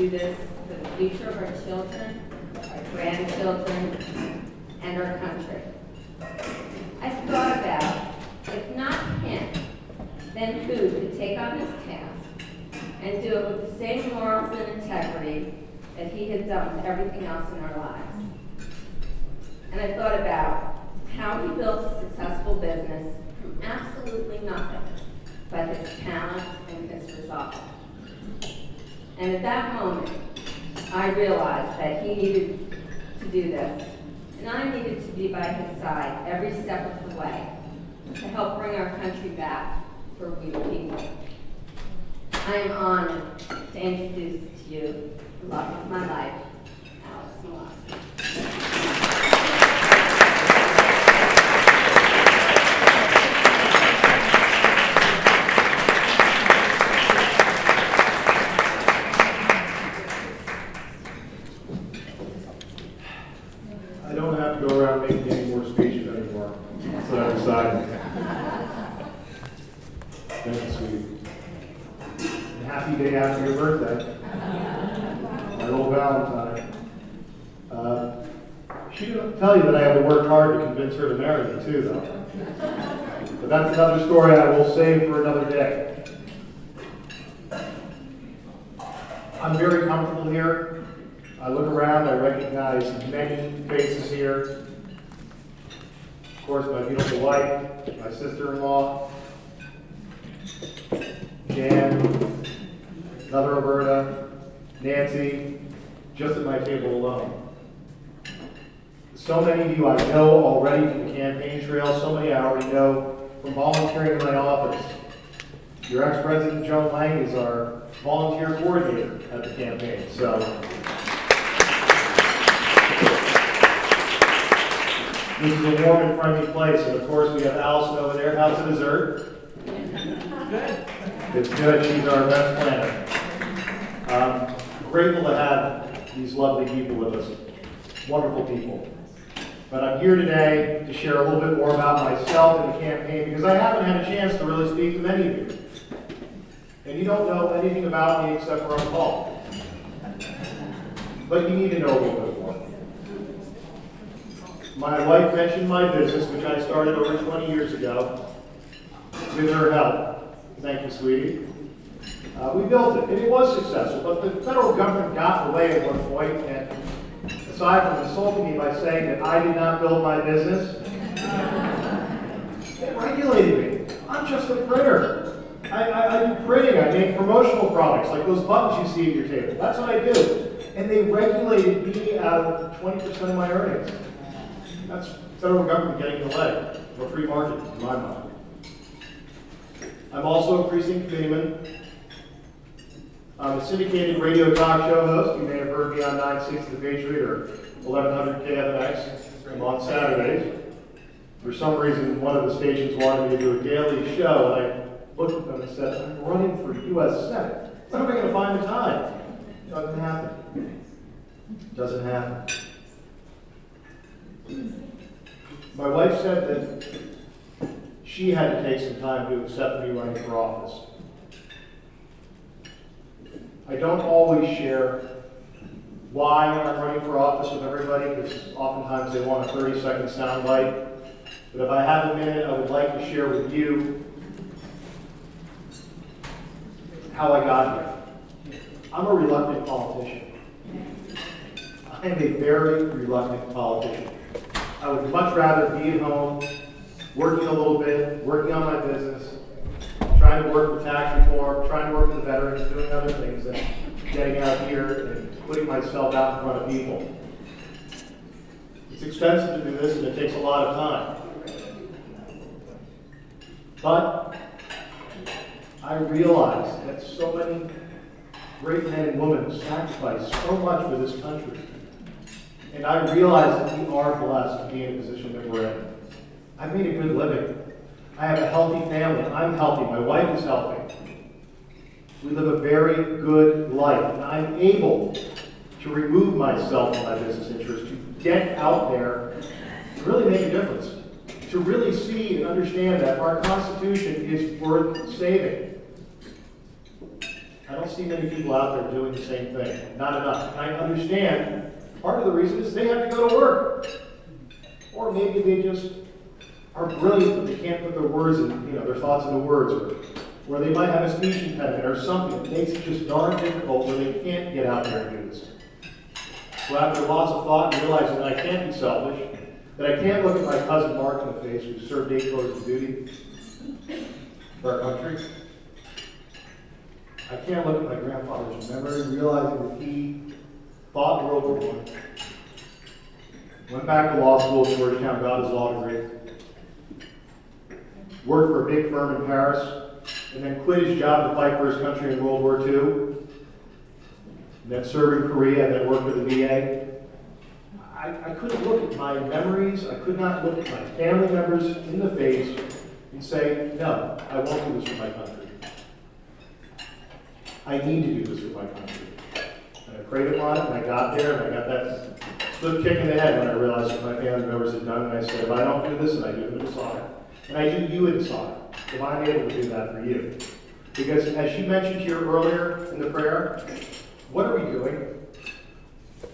do this for the future of our children, our grandchildren, and our country. I thought about, if not him, then who could take on this task and do it with the same morals and integrity that he had done with everything else in our lives. And I thought about how he built a successful business from absolutely nothing but his talent and his resolve. And at that moment, I realized that he needed to do this, and I needed to be by his side every step of the way to help bring our country back for we the people. I am honored to introduce to you the love of my life, Alex Meluskey. I don't have to go around making any more speeches anymore, so I'm excited. Thank you, sweetie. And happy day after your birthday. My little Valentine. She didn't tell you that I had to work hard to convince her to marry me too, though. But that's another story I will save for another day. I'm very comfortable here. I look around, I recognize many faces here. Of course, my beautiful wife, my sister-in-law, Jan, another Roberta, Nancy, just at my table alone. So many of you I know already from the campaign trail, so many I already know from volunteering in my office. Your ex-president, Joan Lang, is our volunteer coordinator at the campaign, so. This is a warm and friendly place, and of course we have Allison over there. How's the dessert? Good. It's good. She's our best planner. Grateful to have these lovely people with us. Wonderful people. But I'm here today to share a little bit more about myself and the campaign because I haven't had a chance to really speak to many of you. And you don't know anything about me except for on call. But you need to know a little bit more. My wife mentioned my business, which I started over 20 years ago, with her help. Thank you, sweetie. We built it, and it was successful, but the federal government got in the way at one point, and aside from insulting me by saying that I did not build my business, it regulated me. I'm just a printer. I do printing. I make promotional products, like those buttons you see at your table. That's what I do. And they regulated me out of 20% of my earnings. That's federal government getting in the way of a free market, in my mind. I'm also a precinct committeeman. I'm a syndicated radio talk show host. You may have heard me on 960 The Patriot or 1100 KFNX. I'm on Saturdays. For some reason, one of the stations wanted me to do a daily show, and I looked at them and said, I'm running for U.S. Senate. When am I going to find the time? It doesn't happen. It doesn't happen. My wife said that she had to take some time to accept me running for office. I don't always share why I'm running for office with everybody, because oftentimes they want a 30-second soundbite. But if I have a minute, I would like to share with you how I got here. I'm a reluctant politician. I am a very reluctant politician. I would much rather be at home, working a little bit, working on my business, trying to work for tax reform, trying to work for the veterans, doing other things than getting out here and putting myself out in front of people. It's expensive to do this and it takes a lot of time. But I realize that so many great men and women sacrifice so much for this country. And I realize that we are blessed to be in the position that we're in. I've made a good living. I have a healthy family. I'm healthy. My wife is healthy. We live a very good life. And I'm able to remove myself from my business interests, to get out there and really make a difference. To really see and understand that our Constitution is worth saving. I don't don't see many people out there doing the same thing. Not enough. And I understand part of the reason is they have to go to work. Or maybe they just are brilliant, but they can't put their words in, their thoughts into words. Or they might have a speech impediment or something that makes it just darn difficult where they can't get out there and do this. So after lots of thought and realizing that I can't be selfish, that I can't look at my cousin Mark in the face who served 8 tours of duty for our country. I can't look at my grandfather's memory, realizing that he fought World War I, went back to law school at Georgetown, got his law degree, worked for a big firm in Paris, and then quit his job to fight for his country in World War II, and then served in Korea, and then worked for the VA. I couldn't look at my memories, I could not look at my family members in the face and say, no, I won't do this for my country. I need to do this for my country. And I prayed upon it, and I got there, and I got that split kick in the head when I realized what my family members had done, and I said, if I don't do this, and I do them a dishonor, and I do you a dishonor, if I'm able to do that for you. Because as she mentioned here earlier in the prayer, what are we doing?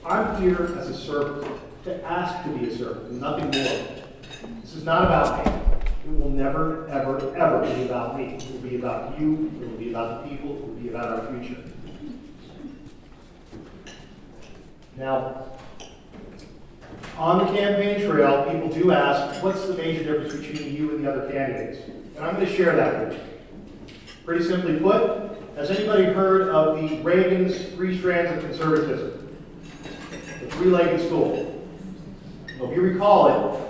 I'm here as a servant, to ask to be a servant, nothing more. This is not about me. It will never, ever, ever be about me. It will be about you, it will be about the people, it will be about our future. Now, on the campaign trail, people do ask, what's the major difference between you and the other candidates? And I'm going to share that with you. Pretty simply put, has anybody heard of the Reagan's 3 strands of conservatism? The 3-legged stool. Well, if you recall it,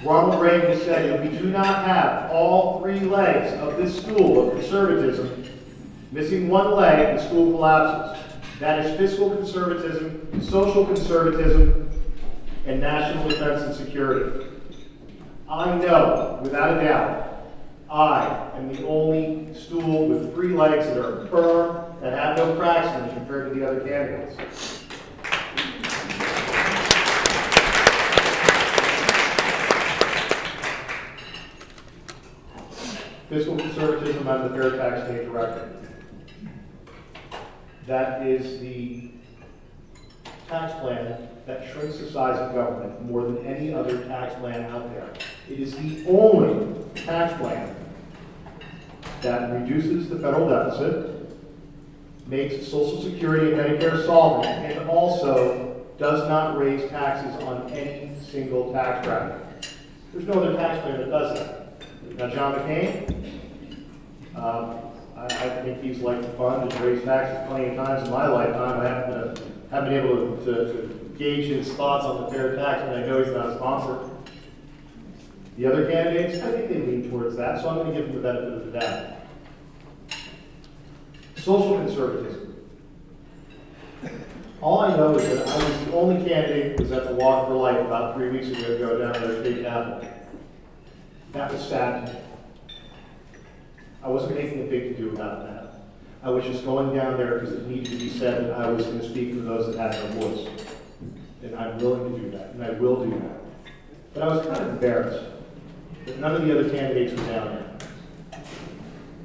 Ronald Reagan said, if we do not have all 3 legs of this stool of conservatism, missing one leg, the stool collapses. That is fiscal conservatism, social conservatism, and national defense and security. I know, without a doubt, I am the only stool with 3 legs that are firm, that have no cracks in them compared to the other candidates. Fiscal conservatism, I'm the fair tax state director. That is the tax plan that shrinks the size of government more than any other tax plan out there. It is the only tax plan that reduces the federal deficit, makes Social Security and Medicare solvent, and also does not raise taxes on any single tax bracket. There's no other tax plan that does that. Now, John McCain, I think he's liked the fund and raised taxes plenty of times in my lifetime. I haven't been able to gauge his thoughts on the fair tax, but I know he's not a sponsor. The other candidates, I think they lean towards that, so I'm going to give them the benefit of the doubt. Social conservatism. All I know is that I was the only candidate who was at the Walk for Life about 3 weeks ago down at our state capitol. That was sad to me. I wasn't making a big to-do about that. I was just going down there because it needed to be said that I was going to speak for those that had no voice. And I'm willing to do that, and I will do that. But I was kind of embarrassed that none of the other candidates were down there.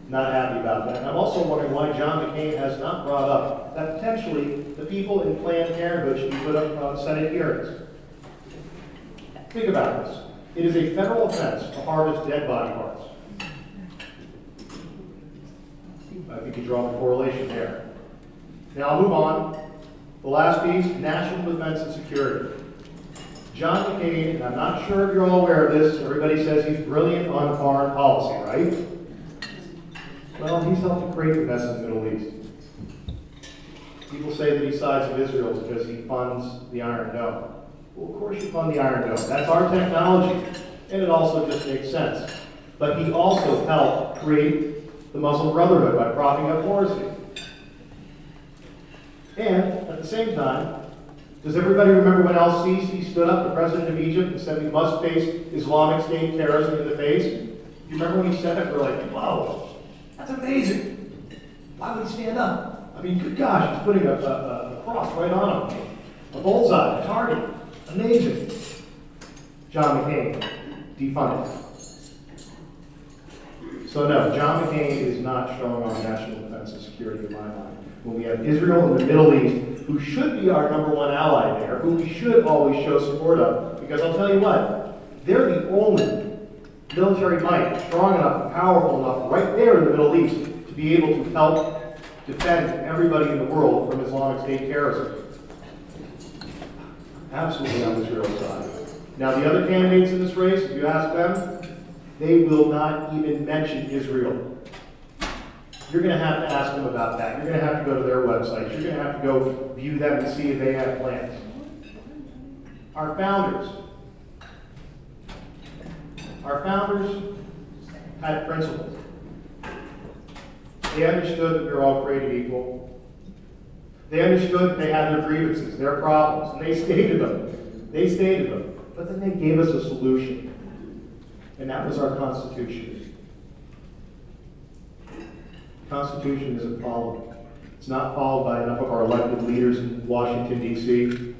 Not happy about that. And I'm also wondering why John McCain has not brought up that potentially the people in Planned Parenthood should be put up on Senate hearings. Think about this. It is a federal offense to harvest dead body parts. I think you draw the correlation there. Now I'll move on. The last piece, national defense and security. John McCain, and I'm not sure if you're all aware of this, everybody says he's brilliant on foreign policy, right? Well, he's helped to create the mess in the Middle East. People say that he sides with Israel because he funds the Iron Dome. Well, of course you fund the Iron Dome. That's our technology, and it also just makes sense. But he also helped create the Muslim Brotherhood by propping up Morsi. And at the same time, does everybody remember when al-Sisi stood up, the president of Egypt, and said we must face Islamic State terrorism in the face? You remember when he said it? We're like, whoa, that's amazing. Why would he stand up? I mean, good gosh, he's putting a cross right on him. A bullseye, a target. Amazing. John McCain, defunded. So no, John McCain is not strong on national defense and security in my mind. When we have Israel and the Middle East, who should be our #1 ally there, who we should always show support of, because I'll tell you what, they're the only military might strong enough and powerful enough right there in the Middle East to be able to help defend everybody in the world from Islamic State terrorism. Absolutely on Israel's side. Now the other candidates in this race, if you ask them, they will not even mention Israel. You're going to have to ask them about that. You're going to have to go to their websites. You're going to have to go view them and see if they have plans. Our founders had principles. They understood that we were all created equal. They understood that they had their grievances, their problems, and they stated them. But then they gave us a solution. And that was our Constitution. The Constitution isn't followed. It's not followed by enough of our elected leaders in Washington, D.C.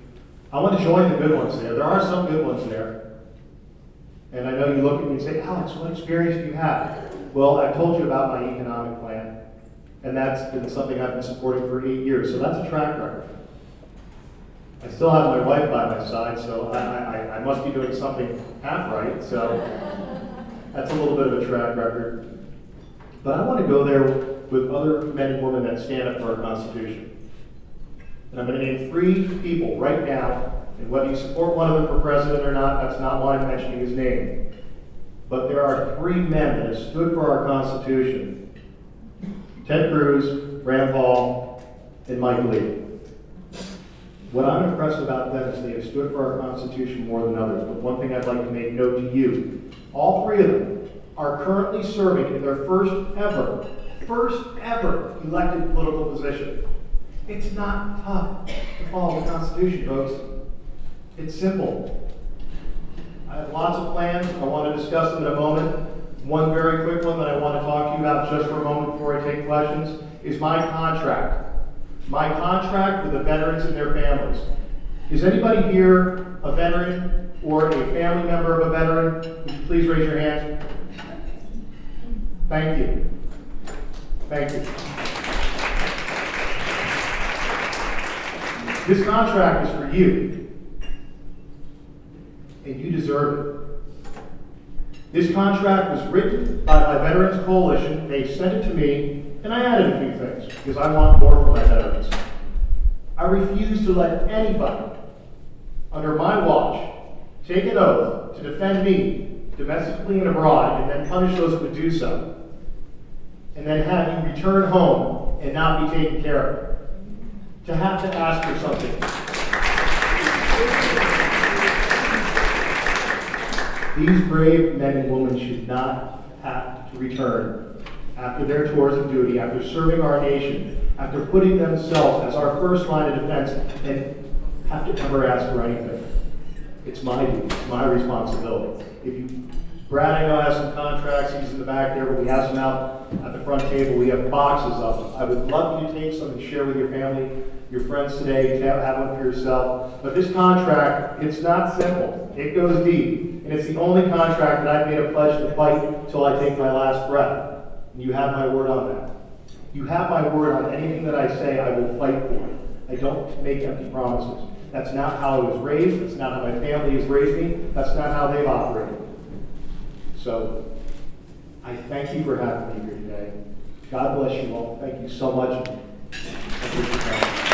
I want to join the good ones there. There are some good ones there. And I know you look at me and say, Alex, what experience do you have? Well, I've told you about my economic plan. And that's been something I've been supporting for 8 years. So that's a track record. I still have my wife by my side, so I must be doing something half right. So that's a little bit of a track record. But I want to go there with other men and women that stand up for our Constitution. And I'm going to name 3 people right now, and whether you support one of them for president or not, that's not why I'm mentioning his name. But there are 3 men that have stood for our Constitution. Ted Cruz, Rand Paul, and Mike Lee. What I'm impressed about them is they have stood for our Constitution more than others. But one thing I'd like to make note to you, all 3 of them are currently serving in their first ever elected political position. It's not tough to follow the Constitution, folks. It's simple. I have lots of plans. I want to discuss them in a moment. One very quick one that I want to talk to you about just for a moment before I take questions is my contract. My contract with the veterans and their families. Is anybody here a veteran or a family member of a veteran? Would you please raise your hand? Thank you. Thank you. This contract is for you, and you deserve it. This contract was written by my Veterans Coalition. They sent it to me, and I added a few things because I want more for my veterans. I refuse to let anybody under my watch take an oath to defend me domestically and abroad and then punish those who would do so, and then have you return home and not be taken care of. To have to ask for something. These brave men and women should not have to return after their tours of duty, after serving our nation, after putting themselves as our first line of defense, and have to ever ask for anything. It's my duty, it's my responsibility. Brad, I know, has some contracts, he's in the back there, but we have some out at the front table. We have boxes of them. I would love you to take some and share with your family, your friends today, to have one for yourself. But this contract, it's not simple. It goes deep. And it's the only contract that I've made a pledge to fight until I take my last breath. And you have my word on that. You have my word on anything that I say I will fight for. I don't make empty promises. That's not how I was raised. That's not how my family has raised me. That's not how they've operated. So, I thank you for having me here today. God bless you all. Thank you so much. Thank you for coming.